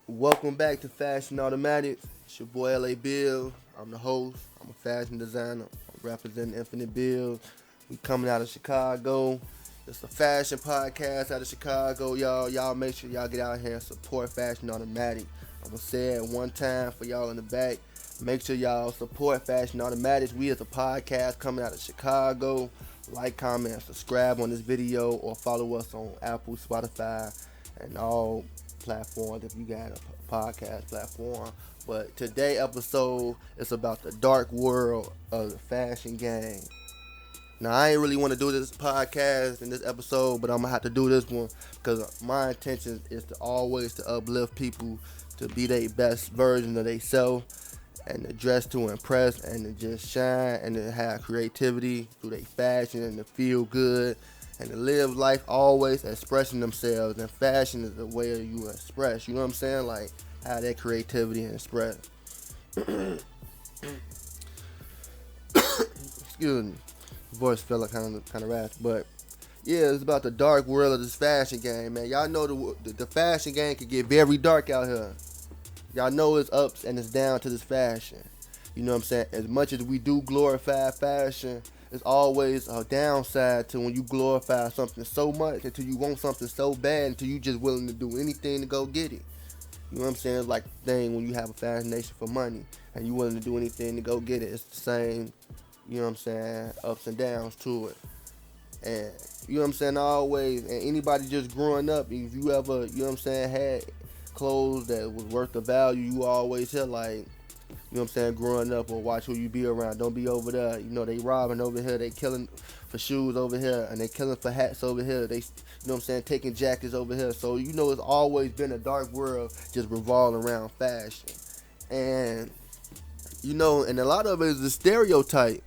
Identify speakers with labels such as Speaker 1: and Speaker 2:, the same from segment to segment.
Speaker 1: Welcome back to Fashion Automatics. It's your boy Billz. I'm the host. I'm a fashion designer. I'm representing Infinite Billz. We coming out of Chicago. It's a fashion podcast out of Chicago, y'all. Y'all make sure y'all get out here and support Fashion Automatic. I'm gonna say it one time for y'all in the back. Make sure y'all support Fashion Automatics. We as a podcast coming out of Chicago. Like, comment, subscribe on this video, or follow us on Apple, Spotify, and all platforms if you got a podcast platform. But today episode is about the dark world of the fashion game. Now I ain't really want to do this podcast in this episode, but I'm gonna have to do this one because my intention is to always to uplift people to be their best version of themselves and to dress to impress and to just shine and to have creativity through their fashion and to feel good and to live life always expressing themselves. And fashion is the way you express, you know what I'm saying? Like, have that creativity and express. Excuse me. Voice felt like kind of raspy, but yeah, it's about the dark world of this fashion game, man. Y'all know the fashion game can get very dark out here. Y'all know it's ups and it's down to this fashion. You know what I'm saying? As much as we do glorify fashion, it's always a downside to when you glorify something so much until you want something so bad until you just willing to do anything to go get it. You know what I'm saying? It's like the thing when you have a fascination for money and you willing to do anything to go get it. It's the same, you know what I'm saying, ups and downs to it. And you know what I'm saying, always, and anybody just growing up, if you ever, you know what I'm saying, had clothes that was worth the value, you always hear like, you know what I'm saying, growing up, or watch who you be around. Don't be over there. You know, they robbing over here. They killing for shoes over here. And they killing for hats over here. They, you know what I'm saying, taking jackets over here. So, you know, it's always been a dark world just revolving around fashion. And, you know, and a lot of it is a stereotype.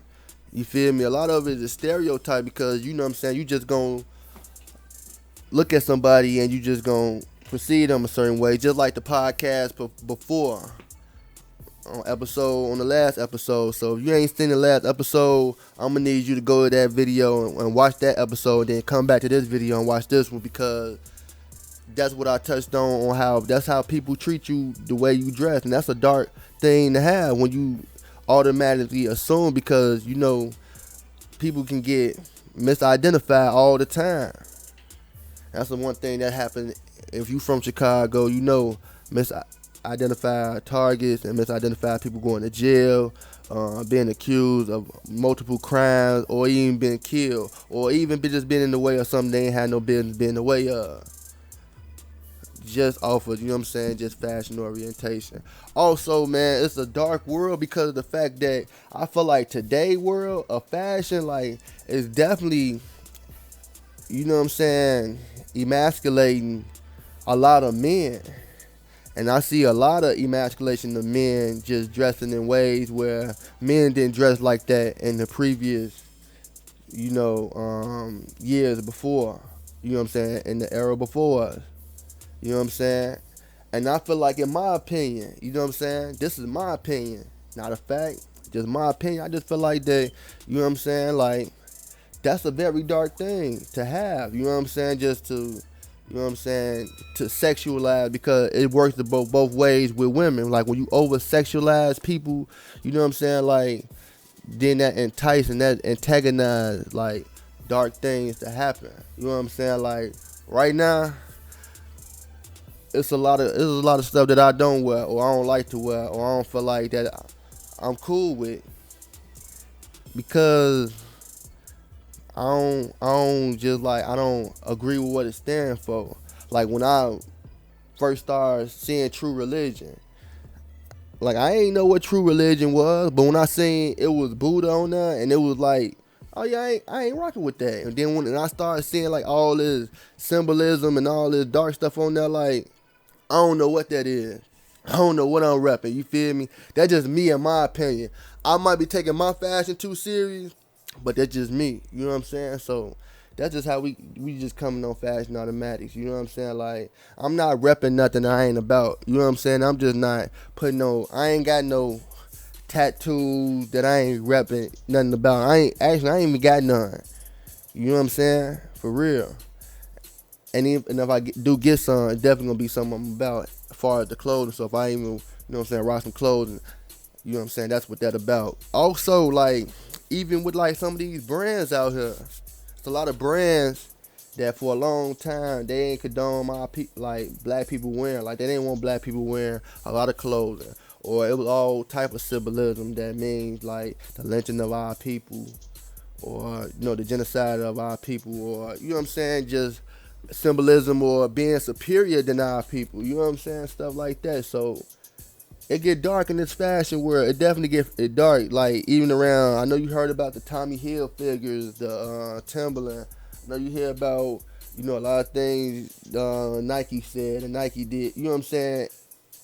Speaker 1: You feel me? A lot of it is a stereotype because, you know what I'm saying, you just gonna look at somebody and you just gonna proceed them a certain way. Just like the podcast before. On the last episode. So if you ain't seen the last episode, I'm gonna need you to go to that video and watch that episode, then come back to this video and watch this one, because that's what I touched on how that's how people treat you, the way you dress. And that's a dark thing to have when you automatically assume, because you know people can get misidentified all the time. That's the one thing that happens if you from Chicago. You know, misidentified targets and misidentified people going to jail, being accused of multiple crimes, or even being killed, or even just being in the way of something they ain't had no business being in the way of. Just off of, you know what I'm saying, just fashion orientation. Also, man, it's a dark world because of the fact that I feel like today's world of fashion, like, is definitely, you know what I'm saying, emasculating a lot of men. And I see a lot of emasculation of men just dressing in ways where men didn't dress like that in the previous, you know, years before. You know what I'm saying? In the era before us. You know what I'm saying? And I feel like, in my opinion, you know what I'm saying? This is my opinion, not a fact, just my opinion. I just feel like that, you know what I'm saying? Like, that's a very dark thing to have. You know what I'm saying? Just to, you know what I'm saying, to sexualize, because it works both ways with women. Like, when you over sexualize people, you know what I'm saying, like, then that entice and that antagonize, like, dark things to happen. You know what I'm saying? Like, right now, it's a lot of stuff that I don't wear, or I don't like to wear, or I don't feel like that I'm cool with, because I don't agree with what it stands for. Like, when I first started seeing True Religion, like, I ain't know what True Religion was, but when I seen it was Buddha on there, and it was like, oh yeah, I ain't rocking with that. And then when I started seeing like all this symbolism and all this dark stuff on there, like, I don't know what that is. I don't know what I'm repping. You feel me? That's just me and my opinion. I might be taking my fashion too serious, but that's just me. You know what I'm saying? So that's just how we just coming on Fashion Automatics. You know what I'm saying? Like, I'm not repping nothing I ain't about. You know what I'm saying? I'm just not putting I ain't got no tattoos that I ain't repping nothing about. I ain't even got none. You know what I'm saying? For real. And if I do get some, it's definitely gonna be something I'm about as far as the clothing. So if I even, rock some clothing, you know what I'm saying, that's what that about. Also, like, even with like some of these brands out here, it's a lot of brands that for a long time they ain't condone like black people wearing, like they didn't want black people wearing a lot of clothing, or it was all type of symbolism that means like the lynching of our people, or the genocide of our people, or you know what I'm saying, just symbolism or being superior than our people, you know what I'm saying, stuff like that. So it get dark in this fashion world. It definitely get it dark. Like even around, I know you heard about the Tommy Hill figures, the Timberland. I know you hear about a lot of things Nike said and Nike did. You know what I'm saying?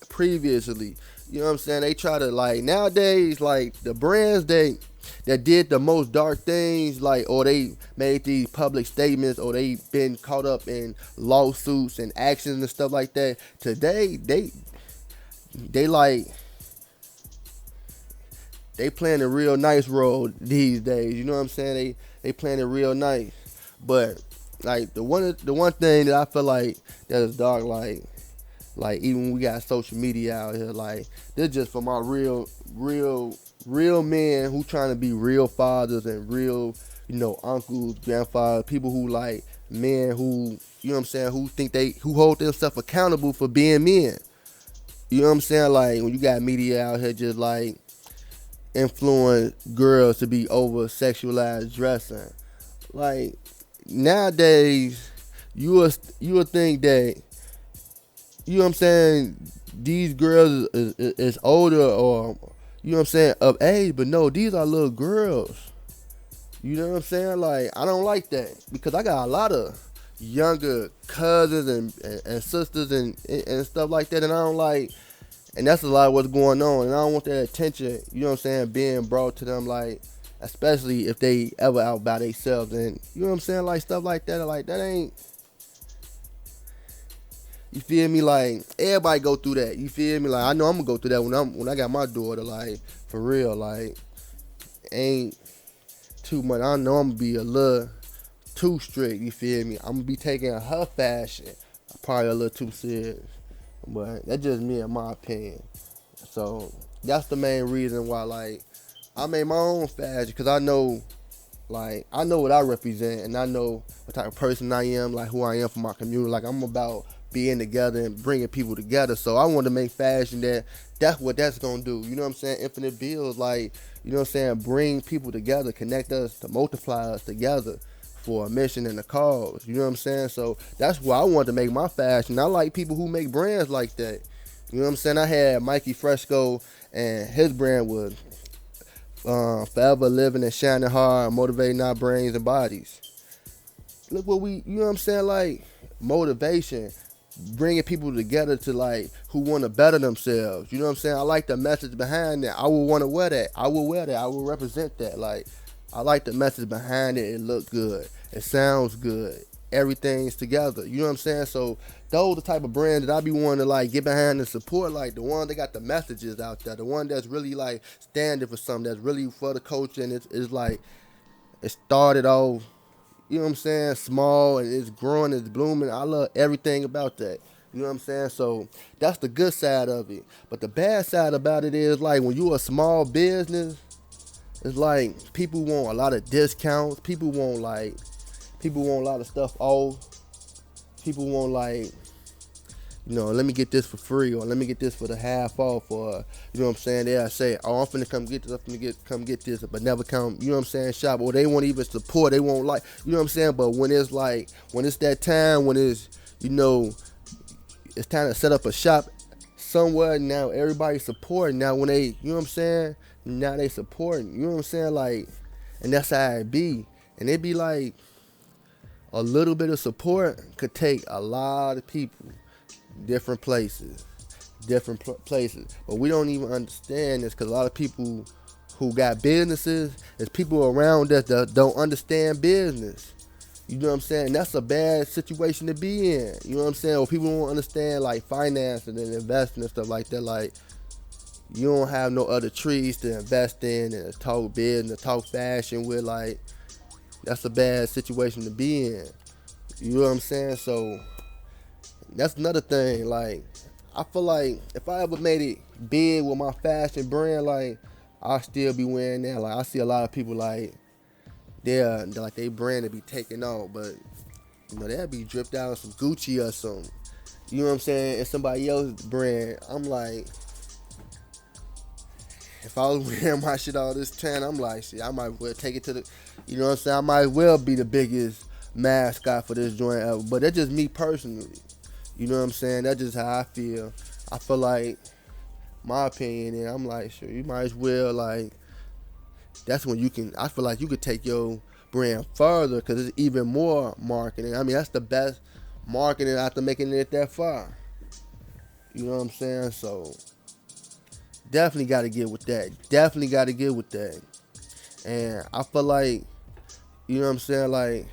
Speaker 1: Previously, you know what I'm saying. They try to like nowadays like the brands that did the most dark things, like, or they made these public statements, or they been caught up in lawsuits and actions and stuff like that. Today they like they playing a real nice role these days. You know what I'm saying? They playing it real nice. But like the one thing that I feel like that is dark, like even when we got social media out here, like this just for my real men who trying to be real fathers and real, uncles, grandfathers, people who like men who, you know what I'm saying, who hold themselves accountable for being men. You know what I'm saying? Like when you got media out here just like influence girls to be over sexualized dressing. Like nowadays, you will think that, you know what I'm saying, these girls is older, or you know what I'm saying, of age, but no, these are little girls. You know what I'm saying? Like I don't like that, because I got a lot of younger cousins and sisters and stuff like that, and I don't like. And that's a lot of what's going on. And I don't want that attention, you know what I'm saying, being brought to them, like, especially if they ever out by themselves. And, you know what I'm saying, like, stuff like that ain't, you feel me? Like, everybody go through that. You feel me? Like, I know I'm going to go through that when I got my daughter, like, for real. Like, ain't too much. I know I'm going to be a little too strict, you feel me? I'm going to be taking her fashion probably a little too serious. But that's just me in my opinion. So that's the main reason why, like, I made my own fashion, because I know what I represent, and I know what type of person I am, like who I am for my community. Like I'm about being together and bringing people together. So I want to make fashion that's what that's gonna do. You know what I'm saying? Infinite Billz, like, you know what I'm saying, bring people together, connect us, to multiply us together for a mission and a cause. You know what I'm saying? So that's why I wanted to make my fashion. I like people who make brands like that. You know what I'm saying? I had Mikey Fresco, and his brand was forever living and shining hard, motivating our brains and bodies. Look what you know what I'm saying? Like motivation, bringing people together to like who want to better themselves. You know what I'm saying? I like the message behind that. I would want to wear that. I will wear that. I will represent that. Like I like the message behind it. It look good. It sounds good. Everything's together. You know what I'm saying? So those the type of brands that I be wanting to like get behind and support, like the one that got the messages out there, the one that's really like standing for something, that's really for the culture, and it's like it started off, you know what I'm saying, small, and it's growing, it's blooming. I love everything about that. You know what I'm saying? So that's the good side of it. But the bad side about it is like when you a small business, it's like people want a lot of discounts. People want a lot of stuff off. People want like, let me get this for free, or let me get this for the half off, or you know what I'm saying? They'll say, oh, I'm finna come get this, come get this, but never come, you know what I'm saying, shop. Or they won't even support, they won't like, you know what I'm saying? But when it's that time, when it's, it's time to set up a shop somewhere, now everybody's supporting. Now when they, you know what I'm saying? Now they supporting, you know what I'm saying? Like, and that's how it be. And it be like, a little bit of support could take a lot of people, different places. But we don't even understand this, because a lot of people who got businesses, there's people around us that don't understand business. You know what I'm saying? That's a bad situation to be in. You know what I'm saying? Or people don't understand like finance and investing and stuff like that. Like, you don't have no other trees to invest in and talk business, talk fashion with. Like, that's a bad situation to be in. You know what I'm saying? So that's another thing. Like, I feel like if I ever made it big with my fashion brand, like, I'll still be wearing that. Like, I see a lot of people like they're like they brand to be taken off, but they'll be dripped out of some Gucci or something. You know what I'm saying? And somebody else's brand, I'm like, if I was wearing my shit all this time, I'm like, shit, I might well take it to the, you know what I'm saying? I might well be the biggest mascot for this joint ever. But that's just me personally. You know what I'm saying? That's just how I feel. I feel like, my opinion, and I'm like, sure, you might as well, like, that's when you can, I feel like you could take your brand further because it's even more marketing. I mean, that's the best marketing after making it that far. You know what I'm saying? So, definitely got to get with that. Definitely got to get with that. And I feel like, you know what I'm saying? Like,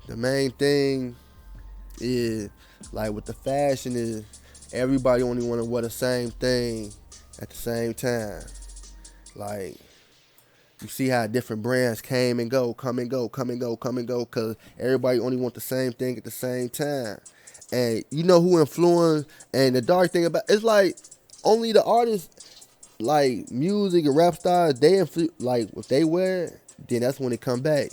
Speaker 1: the main thing is, like, with the fashion is everybody only want to wear the same thing at the same time. Like, you see how different brands came and go, come and go, come and go, come and go, because everybody only want the same thing at the same time. And you know who influenced, and the dark thing about it's like only the artists, like music and rap stars, they like if they wear it, then that's when it come back.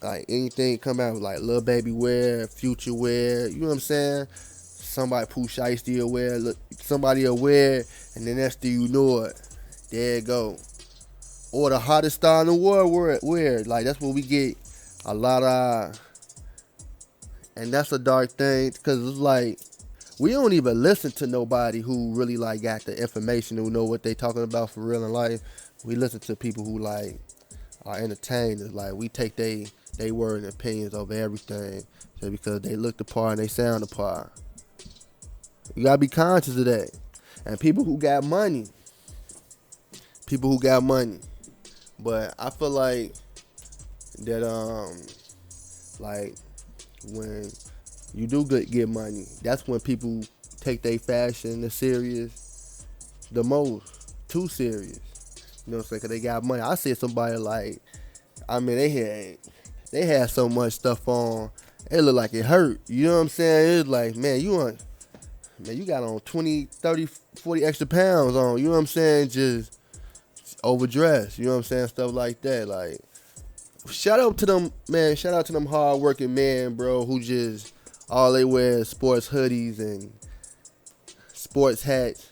Speaker 1: Like anything come out like Lil Baby wear, Future wear, you know what I'm saying? Somebody Pooh Shiesty will wear, look, somebody will wear, and then next thing you know it, there it go. Or the hottest star in the world wear. Like that's what we get a lot of, and that's a dark thing because it's like we don't even listen to nobody who really like got the information, who know what they talking about for real in life. We listen to people who like are entertainers. Like we take they word and opinions over everything just because they look the part and they sound the part. You gotta be conscious of that. And people who got money. But I feel like that like when you do get money, that's when people take their fashion serious the most, too serious. You know what I'm saying? Cause they got money. I see somebody like, I mean, they had so much stuff on, it looked like it hurt. You know what I'm saying? It's like, man, you got on 20, 30, 40 extra pounds on. You know what I'm saying? Just overdressed. You know what I'm saying? Stuff like that. Like, shout out to them, man. Shout out to them hard-working men, bro, who just all they wear is sports hoodies and sports hats,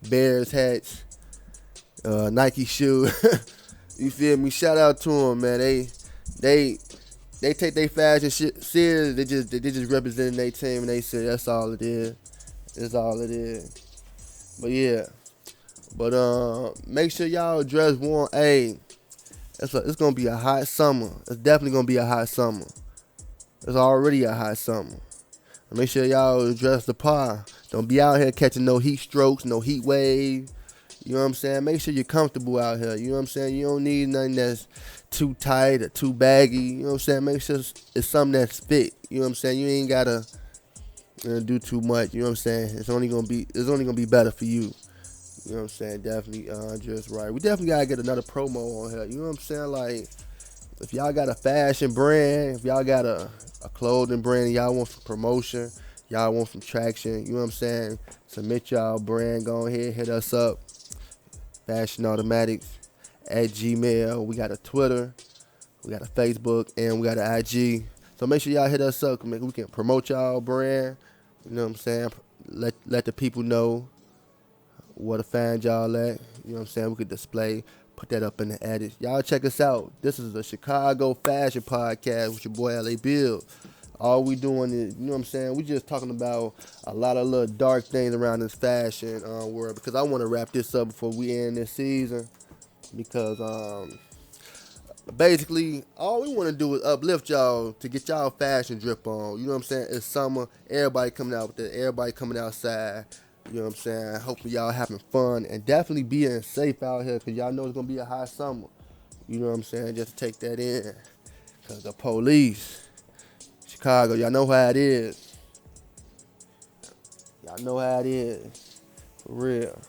Speaker 1: Bears hats, Nike shoes. You feel me? Shout out to them, man. They take their fashion shit serious. They just representing their team, and they say that's all it is. That's all it is. But yeah. But make sure y'all dress warm. Hey, it's gonna be a hot summer. It's definitely gonna be a hot summer. It's already a hot summer. Make sure y'all dress the part. Don't be out here catching no heat strokes, no heat wave. You know what I'm saying? Make sure you're comfortable out here. You know what I'm saying? You don't need nothing that's too tight or too baggy. You know what I'm saying? Make sure it's something that's fit. You know what I'm saying? You ain't gotta do too much. You know what I'm saying? It's only gonna be better for you. You know what I'm saying? Definitely just right. We definitely gotta get another promo on here. You know what I'm saying? Like, if y'all got a fashion brand, if y'all got a clothing brand, y'all want some promotion, y'all want some traction, you know what I'm saying? Submit y'all brand. Go ahead, hit us up. Fashion Automatics at Gmail. We got a Twitter, we got a Facebook, and we got an IG. So make sure y'all hit us up. We can promote y'all brand. You know what I'm saying? Let the people know where to find y'all at. You know what I'm saying? We could display, put that up in the edit. Y'all check us out. This is the Chicago Fashion Podcast with your boy L.A. Billz. All we doing is, you know what I'm saying? We just talking about a lot of little dark things around this fashion world, because I want to wrap this up before we end this season. Because basically, all we want to do is uplift y'all to get y'all fashion drip on. You know what I'm saying? It's summer. Everybody coming out with it. Everybody coming outside. You know what I'm saying? Hopefully y'all having fun and definitely being safe out here, because y'all know it's going to be a hot summer. You know what I'm saying? Just to take that in. Because the police, Chicago, y'all know how it is. Y'all know how it is. For real.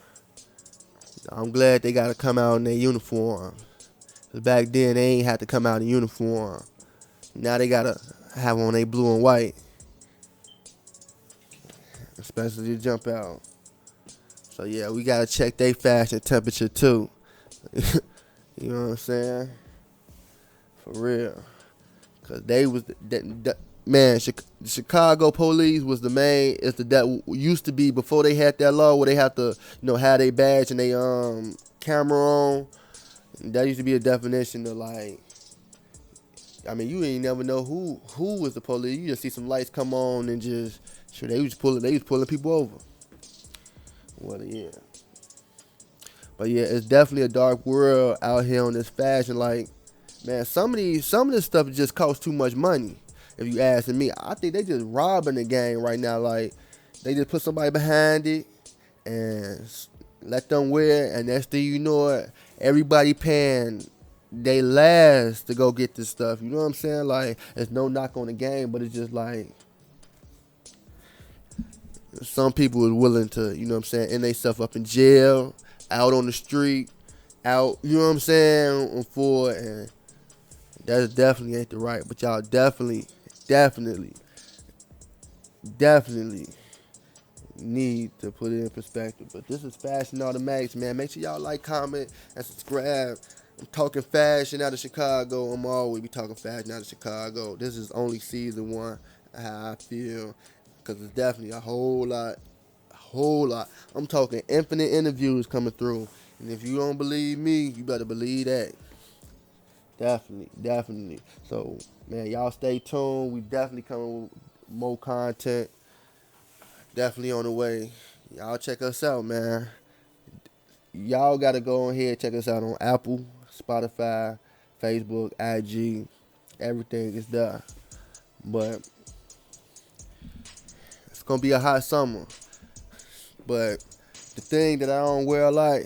Speaker 1: I'm glad they got to come out in their uniform. Because back then they ain't had to come out in uniform. Now they got to have on they blue and white, especially the jump out. So yeah, we gotta check they fashion temperature too. You know what I'm saying? For real. Cause they was man, Chicago police was the main. It's that used to be before they had that law where they have to, have their badge and they camera on. That used to be a definition of like. I mean, you ain't never know who was the police. You just see some lights come on and just they was pulling people over. Well, yeah. But yeah, it's definitely a dark world out here on this fashion. Like, man, some of this stuff just costs too much money. If you asking me, I think they just robbing the game right now. Like, they just put somebody behind it and let them wear it, and next thing you know it, everybody paying they last to go get this stuff. You know what I'm saying? Like, there's no knock on the game, but it's just like some people is willing to, end they stuff up in jail, out on the street, out, you know what I'm saying, for it, and that definitely ain't the right. But y'all definitely need to put it in perspective. But this is Fashion Automatics, man. Make sure y'all like, comment, and subscribe. I'm talking fashion out of Chicago. I'm always be talking fashion out of Chicago. This is only season 1. How I feel, because it's definitely a whole lot. I'm talking infinite interviews coming through, and if you don't believe me, you better believe that. Definitely. So, man, y'all stay tuned. We definitely coming with more content. Definitely on the way. Y'all check us out, man. Y'all gotta go on here, check us out on Apple, Spotify, Facebook, IG. Everything is there. But it's gonna be a hot summer. But the thing that I don't wear a lot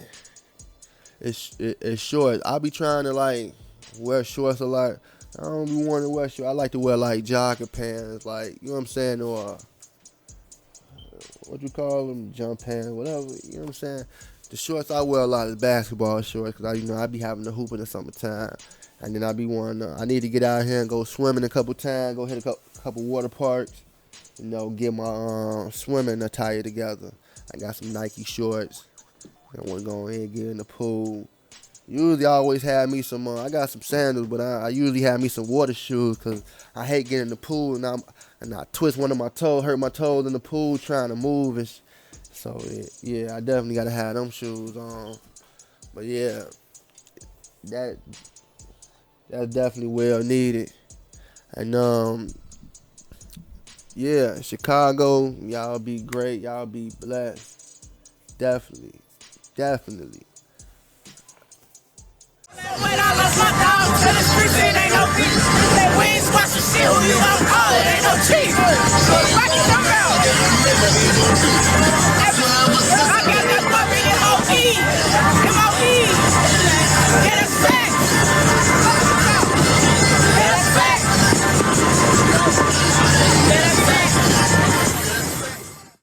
Speaker 1: is shorts. I be trying to like wear shorts a lot. I don't be wanting to wear shorts. I like to wear like jogging pants, like, you know what I'm saying, or what you call them, jump pants, whatever. You know what I'm saying. The shorts I wear a lot is basketball shorts, because I be having to hoop in the summertime, and then I be wanting I need to get out here and go swimming a couple times, go hit a couple water parks, get my swimming attire together. I got some Nike shorts. I want to go in and get in the pool. Usually I always have me some, I got some sandals, but I usually have me some water shoes, because I hate getting in the pool and I twist one of my toes, hurt my toes in the pool trying to move. And so, yeah, I definitely got to have them shoes on. But yeah, that's definitely well needed. And yeah, Chicago, y'all be great. Y'all be blessed. Definitely.
Speaker 2: Wait, I lost my dog to the streets, it ain't no beef. That we ain't squash some shit, who you gon' call? It ain't no chief. Rocky, come out.